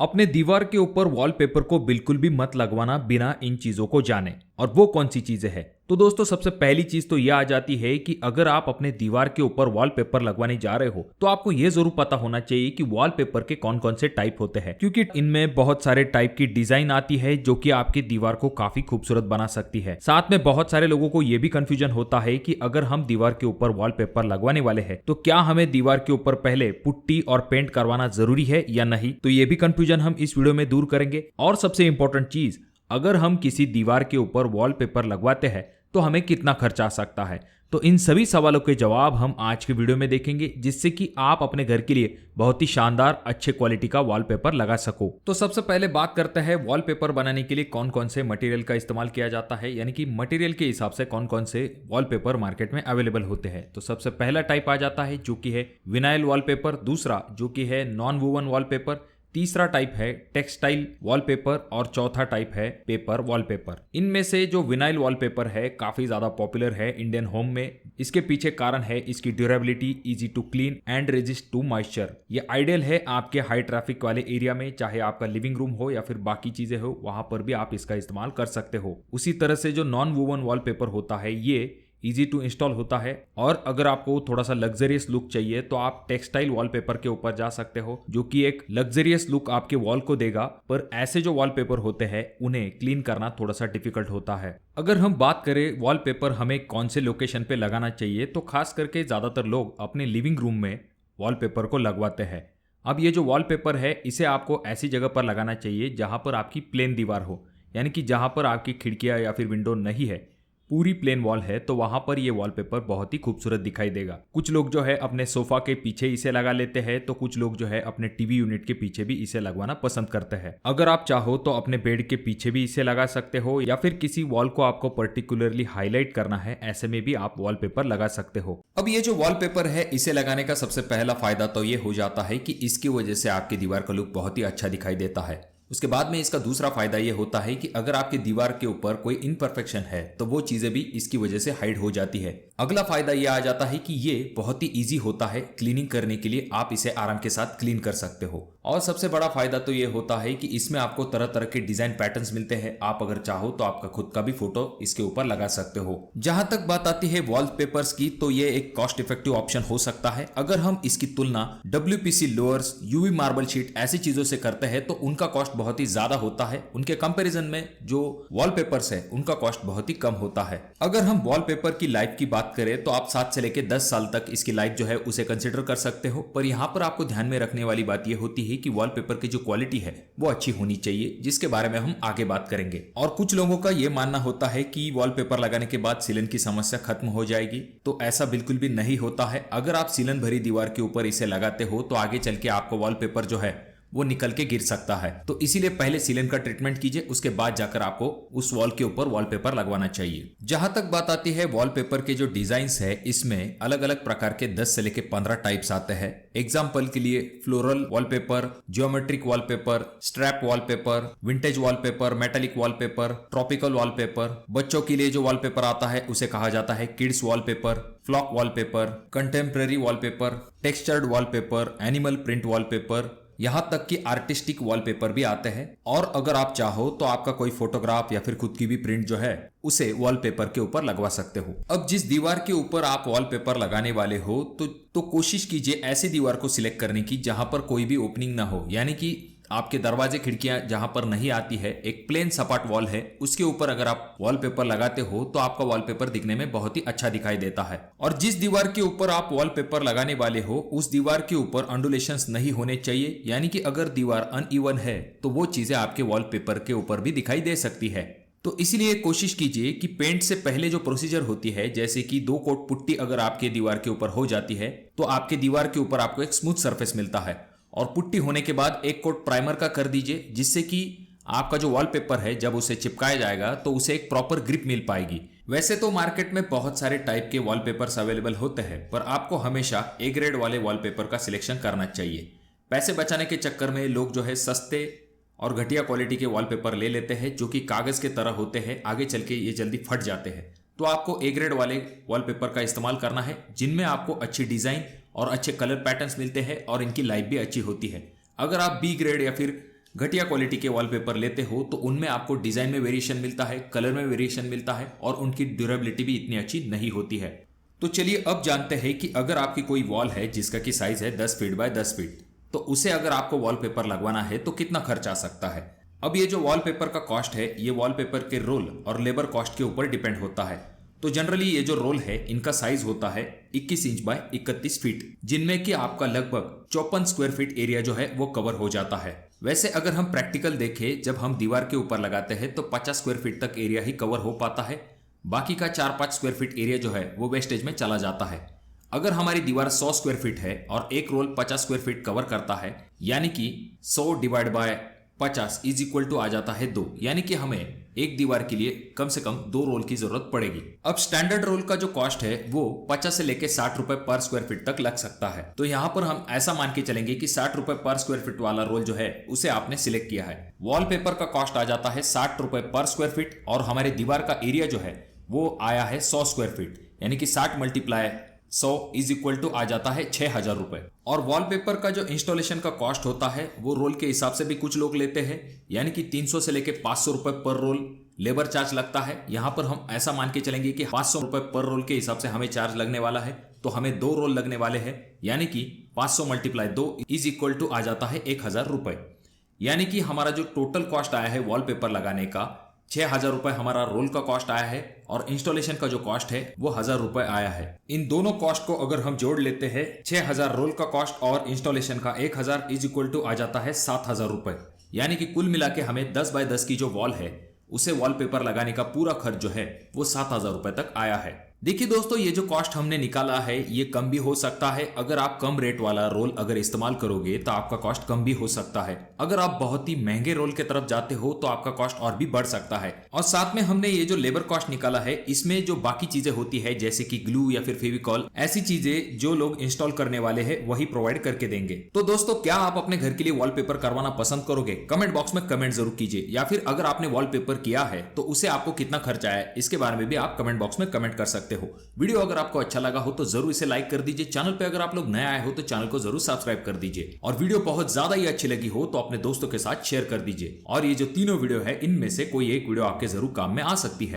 अपने दीवार के ऊपर वॉलपेपर को बिल्कुल भी मत लगवाना बिना इन चीजों को जाने। और वो कौन सी चीजें हैं? तो दोस्तों सबसे पहली चीज तो यह आ जाती है कि अगर आप अपने दीवार के ऊपर वॉलपेपर लगवाने जा रहे हो तो आपको यह जरूर पता होना चाहिए कि वॉलपेपर के कौन कौन से टाइप होते हैं, क्योंकि इनमें बहुत सारे टाइप की डिजाइन आती है जो कि आपकी दीवार को काफी खूबसूरत बना सकती है। साथ में बहुत सारे लोगों को यह भी कंफ्यूजन होता है कि अगर हम दीवार के ऊपर वॉलपेपर लगवाने वाले हैं तो क्या हमें दीवार के ऊपर पहले पुट्टी और पेंट करवाना जरूरी है या नहीं। तो ये भी कंफ्यूजन हम इस वीडियो में दूर करेंगे। और सबसे इंपॉर्टेंट चीज, अगर हम किसी दीवार के ऊपर वॉलपेपर लगवाते हैं तो हमें कितना खर्च आ सकता है। तो इन सभी सवालों के जवाब हम आज के वीडियो में देखेंगे, जिससे कि आप अपने घर के लिए बहुत ही शानदार अच्छे क्वालिटी का वॉलपेपर लगा सको। तो सबसे पहले बात करते हैं वॉलपेपर बनाने के लिए कौन कौन से मटेरियल का इस्तेमाल किया जाता है, यानी कि मटेरियल के हिसाब से कौन कौन से वॉलपेपर मार्केट में अवेलेबल होते हैं। तो सबसे पहला टाइप आ जाता है जो कि है विनाइल वॉलपेपर, दूसरा जो कि है नॉन वूवन वॉलपेपर, तीसरा टाइप है टेक्सटाइल वॉलपेपर और चौथा टाइप है पेपर वॉलपेपर। इनमें से जो विनाइल वॉलपेपर है काफी ज्यादा पॉपुलर है इंडियन होम में। इसके पीछे कारण है इसकी durability, easy to clean and resist to moisture. ये आइडियल है आपके हाई ट्रैफिक वाले एरिया में, चाहे आपका लिविंग रूम हो या फिर बाकी चीजें हो, वहां पर भी आप इसका इस्तेमाल कर सकते हो। उसी तरह से जो नॉन वूवन वॉलपेपर होता है ये इजी टू इंस्टॉल होता है। और अगर आपको थोड़ा सा लग्जरियस लुक चाहिए तो आप टेक्सटाइल वॉलपेपर के ऊपर जा सकते हो, जो कि एक लग्जरियस लुक आपके वॉल को देगा। पर ऐसे जो वॉलपेपर होते हैं उन्हें क्लीन करना थोड़ा सा डिफिकल्ट होता है। अगर हम बात करें वॉलपेपर हमें कौन से लोकेशन पे लगाना चाहिए, तो खास करके ज्यादातर लोग अपने लिविंग रूम में वॉलपेपर को लगवाते हैं। अब ये जो वॉलपेपर है इसे आपको ऐसी जगह पर लगाना चाहिए जहां पर आपकी प्लेन दीवार हो, यानी कि जहां पर आपकी खिड़कियां या फिर विंडो नहीं है, पूरी प्लेन वॉल है, तो वहां पर ये वॉलपेपर बहुत ही खूबसूरत दिखाई देगा। कुछ लोग जो है अपने सोफा के पीछे इसे लगा लेते हैं, तो कुछ लोग जो है अपने टीवी यूनिट के पीछे भी इसे लगवाना पसंद करते हैं। अगर आप चाहो तो अपने बेड के पीछे भी इसे लगा सकते हो, या फिर किसी वॉल को आपको पर्टिकुलरली हाईलाइट करना है, ऐसे में भी आप वॉलपेपर लगा सकते हो। अब ये जो वॉलपेपर है इसे लगाने का सबसे पहला फायदा तो ये हो जाता है कि इसकी वजह से आपकी दीवार का लुक बहुत ही अच्छा दिखाई देता है। उसके बाद में इसका दूसरा फायदा ये होता है कि अगर आपकी दीवार के ऊपर कोई इनपरफेक्शन है तो वो चीजें भी इसकी वजह से हाइड हो जाती है। अगला फायदा ये आ जाता है कि ये बहुत ही इजी होता है क्लीनिंग करने के लिए, आप इसे आराम के साथ क्लीन कर सकते हो। और सबसे बड़ा फायदा तो ये होता है कि इसमें आपको तरह तरह के डिजाइन पैटर्न्स मिलते हैं। आप अगर चाहो तो आपका खुद का भी फोटो इसके ऊपर लगा सकते हो। जहां तक बात आती है वॉलपेपर्स की, तो ये एक कॉस्ट इफेक्टिव ऑप्शन हो सकता है। अगर हम इसकी तुलना WPC lowers, UV marble sheet ऐसी चीजों से करते हैं तो उनका कॉस्ट बहुत ही ज्यादा होता है। उनके कंपैरिजन में जो वॉलपेपर्स है उनका कॉस्ट बहुत ही कम होता है। अगर हम वॉलपेपर की लाइफ की बात करें तो आप 7 से लेकर 10 साल तक इसकी लाइफ जो है उसे कंसिडर कर सकते हो। पर यहां पर आपको ध्यान में रखने वाली बात यह होती है कि वॉलपेपर की जो क्वालिटी है वो अच्छी होनी चाहिए, जिसके बारे में हम आगे बात करेंगे। और कुछ लोगों का यह मानना होता है कि वॉलपेपर लगाने के बाद सीलन की समस्या खत्म हो जाएगी, तो ऐसा बिल्कुल भी नहीं होता है। अगर आप सीलन भरी दीवार के ऊपर इसे लगाते हो तो आगे चल के आपको वॉलपेपर जो है वो निकल के गिर सकता है। तो इसीलिए पहले सीलन का ट्रीटमेंट कीजिए, उसके बाद जाकर आपको उस वॉल के ऊपर वॉलपेपर लगवाना चाहिए। जहां तक बात आती है वॉलपेपर के जो डिजाइन्स है, इसमें अलग अलग प्रकार के 10 से लेकर 15 टाइप्स आते हैं। एग्जाम्पल के लिए floral wallpaper, geometric wallpaper, strap wallpaper, vintage wallpaper, metallic wallpaper, tropical wallpaper. बच्चों के लिए जो वॉलपेपर आता है उसे कहा जाता है kids wallpaper, flock wallpaper, contemporary wallpaper, textured wallpaper, animal print wallpaper, यहां तक कि आर्टिस्टिक वॉलपेपर भी आते हैं। और अगर आप चाहो तो आपका कोई फोटोग्राफ या फिर खुद की भी प्रिंट जो है उसे वॉलपेपर के ऊपर लगवा सकते हो। अब जिस दीवार के ऊपर आप वॉलपेपर लगाने वाले हो तो कोशिश कीजिए ऐसी दीवार को सिलेक्ट करने की जहां पर कोई भी ओपनिंग ना हो, यानी कि आपके दरवाजे खिड़कियां जहां पर नहीं आती है, एक प्लेन सपाट वॉल है, उसके ऊपर अगर आप वॉलपेपर लगाते हो तो आपका वॉलपेपर दिखने में बहुत ही अच्छा दिखाई देता है। और जिस दीवार के ऊपर आप वॉलपेपर लगाने वाले हो उस दीवार के ऊपर अंडुलेशंस नहीं होने चाहिए, यानी कि अगर दीवार अनइवन है तो वो चीजें आपके वॉलपेपर के ऊपर भी दिखाई दे सकती है। तो इसलिए कोशिश कीजिए कि पेंट से पहले जो प्रोसीजर होती है, जैसे कि 2 कोट पुट्टी अगर आपके दीवार के ऊपर हो जाती है तो आपके दीवार के ऊपर आपको एक स्मूथ सरफेस मिलता है। और पुट्टी होने के बाद 1 कोट प्राइमर का कर दीजिए, जिससे कि आपका जो वॉलपेपर है जब उसे चिपकाया जाएगा तो उसे एक प्रॉपर ग्रिप मिल पाएगी। वैसे तो मार्केट में बहुत सारे टाइप के वॉलपेपर्स अवेलेबल होते हैं, पर आपको हमेशा A ग्रेड वाले वॉलपेपर का सिलेक्शन करना चाहिए। पैसे बचाने के चक्कर में लोग जो है सस्ते और घटिया क्वालिटी के वॉलपेपर ले लेते हैं, जो कि कागज के तरह होते हैं, आगे चल के ये जल्दी फट जाते हैं। तो आपको A ग्रेड वाले वॉलपेपर का इस्तेमाल करना है, जिनमें आपको अच्छी डिजाइन और अच्छे कलर पैटर्न्स मिलते हैं और इनकी लाइफ भी अच्छी होती है। अगर आप B ग्रेड या फिर घटिया क्वालिटी के वॉलपेपर लेते हो तो उनमें आपको डिजाइन में वेरिएशन मिलता है, कलर में वेरिएशन मिलता है और उनकी ड्यूरेबिलिटी भी इतनी अच्छी नहीं होती है। तो चलिए अब जानते हैं कि अगर आपकी कोई वॉल है जिसका की साइज है 10 फीट बाय 10 फीट, तो उसे अगर आपको वॉलपेपर लगवाना है तो कितना खर्च आ सकता है। अब ये जो वॉलपेपर का कॉस्ट है ये वॉलपेपर के रोल और लेबर कॉस्ट के ऊपर डिपेंड होता है। तो जनरली ये जो रोल है इनका साइज होता है 21 इंच बाय 31 फीट, जिनमें कि आपका लगभग 54 स्क्वायर फीट एरिया जो है वो कवर हो जाता है। वैसे अगर हम प्रैक्टिकल देखें, जब हम दीवार के ऊपर लगाते हैं तो 50 स्क्वायर फीट तक एरिया ही कवर हो पाता है, बाकी का 4-5 स्क्वायर फीट एरिया जो है वो वेस्टेज में चला जाता है। अगर हमारी दीवार 100 स्क्वायर फीट है और एक रोल 50 स्क्वायर फीट कवर करता है, यानी कि 100 divide by 50 is equal to आ जाता है 2, यानी कि हमें एक दीवार के लिए कम से कम 2 रोल की जरूरत पड़ेगी। अब स्टैंडर्ड रोल का जो कॉस्ट है वो 50 से लेके 60 रुपए पर स्क्वायर फीट तक लग सकता है। तो यहाँ पर हम ऐसा मान के चलेंगे कि 60 रुपए पर स्क्वायर फीट वाला रोल जो है उसे आपने सिलेक्ट किया है। वॉलपेपर का कॉस्ट आ जाता है 60 रुपए पर स्क्वायर फीट और हमारे दीवार का एरिया जो है वो आया है 100 स्क्वायर फीट, यानी कि 60 मल्टीप्लाई 100 इज इक्वल टू आ जाता है 6000 रुपए। और वॉलपेपर का जो इंस्टॉलेशन का कॉस्ट होता है वो रोल के हिसाब से भी कुछ लोग लेते हैं, यानी कि 300 से लेके 500 रुपए पर रोल लेबर चार्ज लगता है। यहाँ पर हम ऐसा मान के चलेंगे कि 500 रुपए पर रोल के हिसाब से हमें चार्ज लगने वाला है, तो हमें 2 रोल लगने वाले हैं, यानी कि 500 मल्टीप्लाई 2 इज इक्वल टू आ जाता है 1000 रुपए। यानी कि हमारा जो टोटल कॉस्ट आया है वॉलपेपर लगाने का 6000 रुपए हमारा रोल का कॉस्ट आया है और इंस्टॉलेशन का जो कॉस्ट है वो 1000 रुपए आया है। इन दोनों कॉस्ट को अगर हम जोड़ लेते हैं, 6000 रोल का कॉस्ट और इंस्टॉलेशन का 1000 इज इक्वल टू आ जाता है 7000 रुपए। यानी कि कुल मिला के हमें 10 बाय 10 की जो वॉल है उसे वॉलपेपर लगाने का पूरा खर्च जो है वो 7000 रुपए तक आया है। देखिए दोस्तों, ये जो कॉस्ट हमने निकाला है ये कम भी हो सकता है। अगर आप कम रेट वाला रोल अगर इस्तेमाल करोगे तो आपका कॉस्ट कम भी हो सकता है। अगर आप बहुत ही महंगे रोल के तरफ जाते हो तो आपका कॉस्ट और भी बढ़ सकता है। और साथ में हमने ये जो लेबर कॉस्ट निकाला है इसमें जो बाकी चीजें होती है जैसे कि ग्लू या फिर फेविकॉल, ऐसी चीजें जो लोग इंस्टॉल करने वाले हैं वही प्रोवाइड करके देंगे। तो दोस्तों, क्या आप अपने घर के लिए वॉलपेपर करवाना पसंद करोगे? कमेंट बॉक्स में कमेंट जरूर कीजिए। या फिर अगर आपने वॉलपेपर किया है तो उसे आपको कितना खर्चा आया इसके बारे में भी आप कमेंट बॉक्स में कमेंट कर सकते हो। वीडियो अगर आपको अच्छा लगा हो तो जरूर इसे लाइक कर दीजिए। चैनल पे अगर आप लोग नए आए हो तो चैनल को जरूर सब्सक्राइब कर दीजिए। और वीडियो बहुत ज्यादा ही अच्छी लगी हो तो अपने दोस्तों के साथ शेयर कर दीजिए। और ये जो तीनों वीडियो है इनमें से कोई एक वीडियो आपके जरूर काम में आ सकती है।